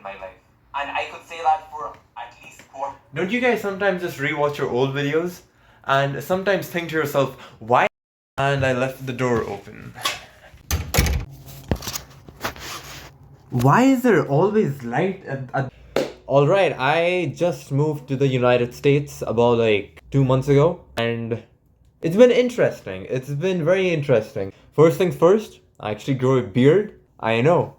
my life. And I could say that for at least 4. Don't you guys sometimes just rewatch your old videos and sometimes think to yourself, why? And I left the door open. Why is there always light at... Alright, I just moved to the United States about like 2 months ago, and it's been interesting. It's been very interesting. First things first, I actually grew a beard. I know,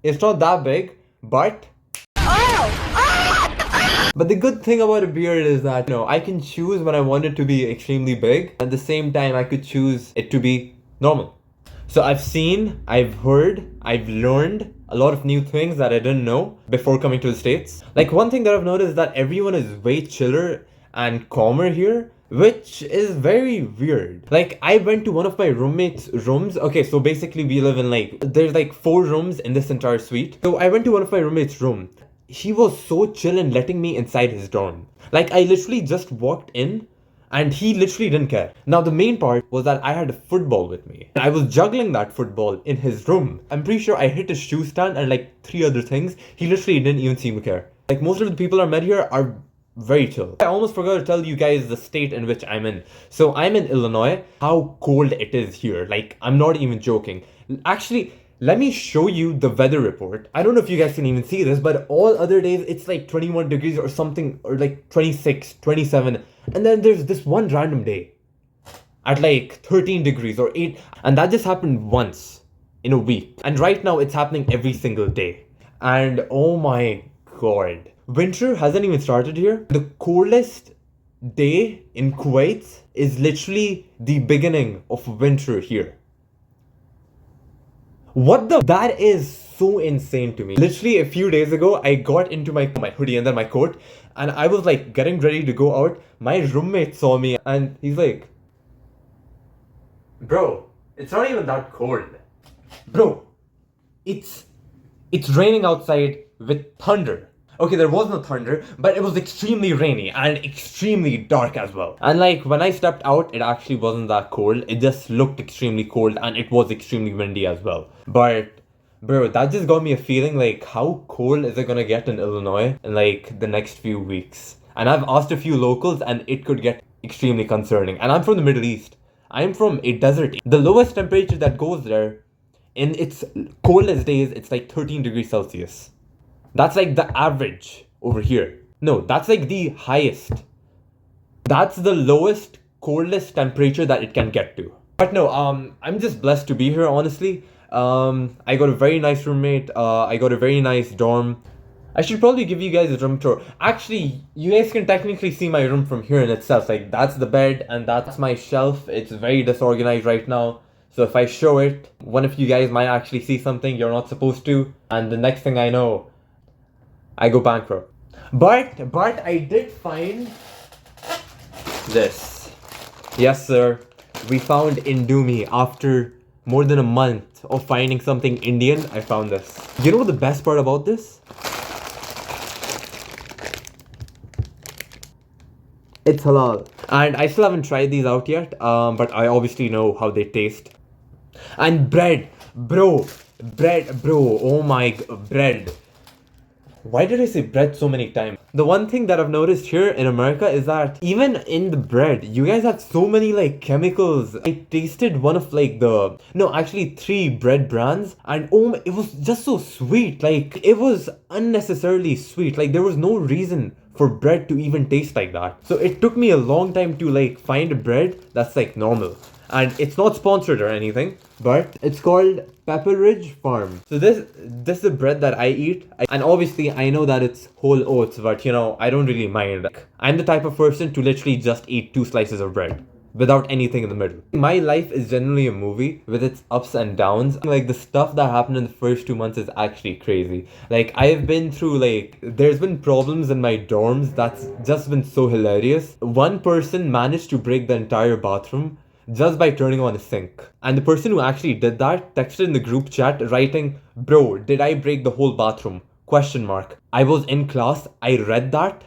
it's not that big, but... But the good thing about a beard is that, I can choose when I want it to be extremely big. At the same time, I could choose it to be normal. So I've seen, I've heard, I've learned a lot of new things that I didn't know before coming to the States. Like, one thing that I've noticed is that everyone is way chiller and calmer here, which is very weird. Like, I went to one of my roommates' rooms. Okay, so basically we live in there's like 4 rooms in this entire suite. So I went to one of my roommates' room. He was so chill in letting me inside his dorm. Like, I literally just walked in and he literally didn't care. Now, the main part was that I had a football with me. I was juggling that football in his room. I'm pretty sure I hit his shoe stand and like 3 other things. He literally didn't even seem to care. Like, most of the people I met here are very chill. I almost forgot to tell you guys the state in which I'm in. So I'm in Illinois. How cold it is here. Like, I'm not even joking. Actually, let me show you the weather report. I don't know if you guys can even see this, but all other days it's like 21 degrees or something, or like 26, 27. And then there's this one random day at like 13 degrees or 8. And that just happened once in a week. And right now it's happening every single day. And oh my god. Winter hasn't even started here. The coldest day in Kuwait is literally the beginning of winter here. What the? That is so insane to me. Literally a few days ago, I got into my hoodie and then my coat, and I was like getting ready to go out. My roommate saw me and he's like, bro, it's not even that cold. Bro, it's raining outside with thunder. Okay, there was no thunder, but it was extremely rainy and extremely dark as well. And like, when I stepped out, it actually wasn't that cold. It just looked extremely cold and it was extremely windy as well. But bro, that just got me a feeling like, how cold is it gonna get in Illinois in like the next few weeks? And I've asked a few locals and it could get extremely concerning. And I'm from the Middle East. I'm from a desert. The lowest temperature that goes there in its coldest days, it's like 13 degrees Celsius. That's like the average over here. No, that's like the highest. That's the lowest, coldest temperature that it can get to. But no, I'm just blessed to be here, honestly. I got a very nice roommate. I got a very nice dorm. I should probably give you guys a room tour. Actually, you guys can technically see my room from here in itself. Like, that's the bed and that's my shelf. It's very disorganized right now. So if I show it, one of you guys might actually see something you're not supposed to. And the next thing I know, I go bankrupt. But I did find this. Yes, sir. We found Indomie after more than a month of finding something Indian. I found this. You know what the best part about this? It's halal. And I still haven't tried these out yet. But I obviously know how they taste. And bread. Bro. Oh my bread. Why did I say bread so many times? The one thing that I've noticed here in America is that even in the bread, you guys have so many like chemicals. I tasted one of like actually 3 bread brands, and it was just so sweet. Like, it was unnecessarily sweet. Like, there was no reason for bread to even taste like that. So it took me a long time to like find a bread that's like normal. And it's not sponsored or anything, but it's called Pepperidge Farm. So this is the bread that I eat. And obviously I know that it's whole oats, but I don't really mind. Like, I'm the type of person to literally just eat 2 slices of bread without anything in the middle. My life is generally a movie with its ups and downs. Like, the stuff that happened in the first 2 months is actually crazy. Like, I've been through there's been problems in my dorms that's just been so hilarious. One person managed to break the entire bathroom just by turning on a sink. And the person who actually did that texted in the group chat writing, "Bro, did I break the whole bathroom? Question mark." I was in class, I read that.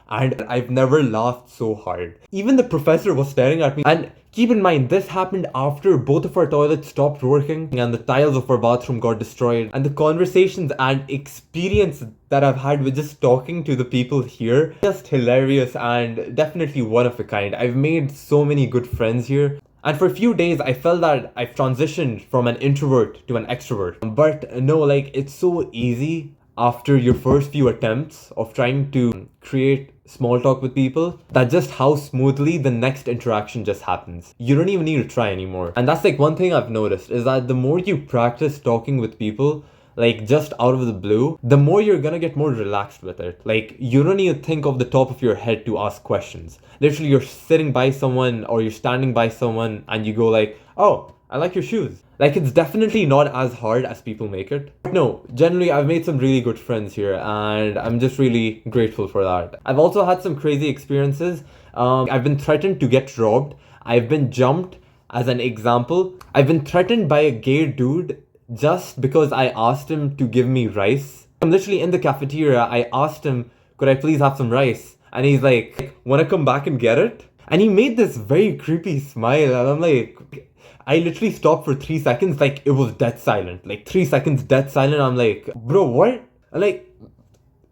and I've never laughed so hard. Even the professor was staring at me. And keep in mind, this happened after both of our toilets stopped working and the tiles of our bathroom got destroyed. And the conversations and experience that I've had with just talking to the people here, just hilarious and definitely one of a kind. I've made so many good friends here. And for a few days, I felt that I've transitioned from an introvert to an extrovert. But no, like, it's so easy after your first few attempts of trying to create small talk with people, that just how smoothly the next interaction just happens. You don't even need to try anymore. And that's like one thing I've noticed is that the more you practice talking with people, like just out of the blue, the more you're gonna get more relaxed with it. Like, you don't need to think off the top of your head to ask questions. Literally, you're sitting by someone or you're standing by someone and you go like, oh, I like your shoes. Like, it's definitely not as hard as people make it. But no, generally, I've made some really good friends here and I'm just really grateful for that. I've also had some crazy experiences. I've been threatened to get robbed. I've been jumped. As an example, I've been threatened by a gay dude just because I asked him to give me rice. I'm literally in the cafeteria. I asked him, could I please have some rice? And he's like, wanna come back and get it? And he made this very creepy smile. And I'm like, I literally stopped for 3 seconds. Like, it was dead silent. Like, 3 seconds dead silent. I'm like, bro, what? And like,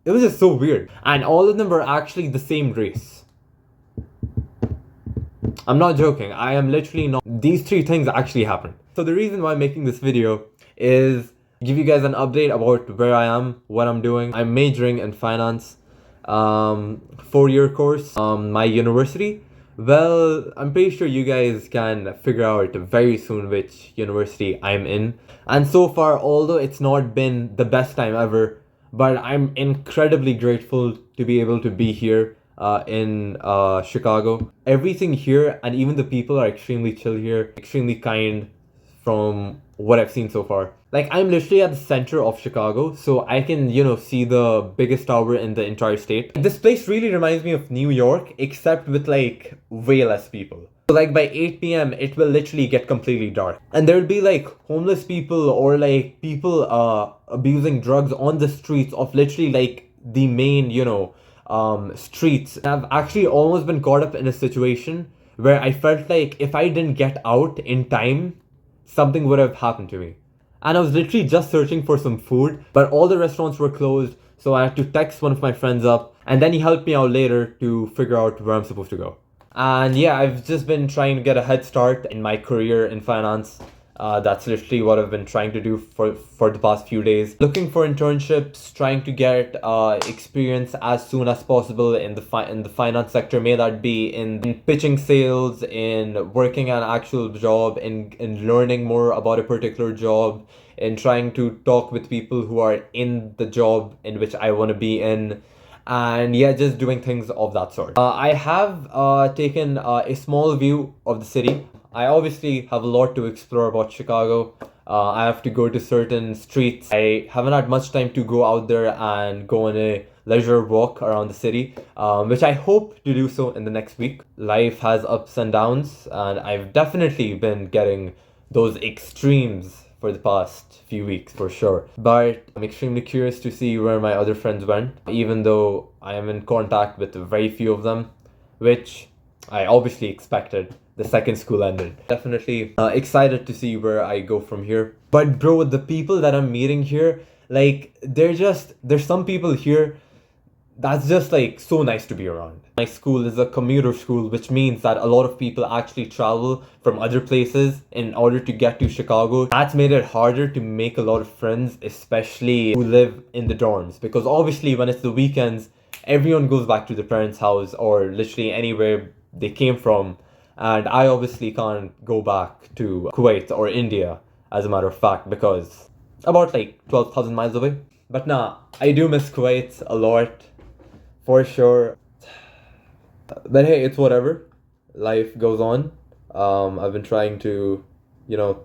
it was just so weird. And all of them were actually the same race. I'm not joking. I am literally not. These 3 things actually happened. So the reason why I'm making this video is give you guys an update about where I am, what I'm doing. I'm majoring in finance, 4-year course, my university. Well, I'm pretty sure you guys can figure out very soon which university I'm in. And so far, although it's not been the best time ever, but I'm incredibly grateful to be able to be here in Chicago. Everything here and even the people are extremely chill here, extremely kind from what I've seen so far. Like, I'm literally at the center of Chicago, so I can, see the biggest tower in the entire state. This place really reminds me of New York, except with like way less people. So like by 8 p.m, it will literally get completely dark. And there'll be like homeless people or like people abusing drugs on the streets of literally like the main, streets. I've actually almost been caught up in a situation where I felt like if I didn't get out in time, something would have happened to me. And I was literally just searching for some food, but all the restaurants were closed, so I had to text one of my friends up, and then he helped me out later to figure out where I'm supposed to go. And yeah, I've just been trying to get a head start in my career in finance. That's literally what I've been trying to do for the past few days. Looking for internships, trying to get experience as soon as possible in the finance sector. May that be in pitching sales, in working an actual job, in learning more about a particular job, in trying to talk with people who are in the job in which I want to be in. And yeah, just doing things of that sort. I have taken a small view of the city. I obviously have a lot to explore about Chicago. I have to go to certain streets. I haven't had much time to go out there and go on a leisure walk around the city, which I hope to do so in the next week. Life has ups and downs, and I've definitely been getting those extremes for the past few weeks for sure. But I'm extremely curious to see where my other friends went, even though I am in contact with very few of them, which I obviously expected the second school ended. Definitely excited to see where I go from here. But bro, the people that I'm meeting here, like, there's some people here that's just like so nice to be around. My school is a commuter school, which means that a lot of people actually travel from other places in order to get to Chicago. That's made it harder to make a lot of friends, especially who live in the dorms, because obviously when it's the weekends, everyone goes back to their parents' house or literally anywhere they came from. And I obviously can't go back to Kuwait or India, as a matter of fact, because about like 12,000 miles away. But nah, I do miss Kuwait a lot, for sure. But hey, it's whatever. Life goes on. I've been trying to,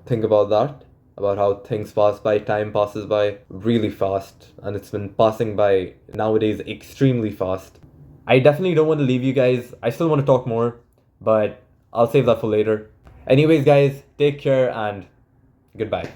think about that, about how things pass by, time passes by really fast, and it's been passing by nowadays extremely fast. I definitely don't want to leave you guys. I still want to talk more, but I'll save that for later. Anyways, guys, take care and goodbye.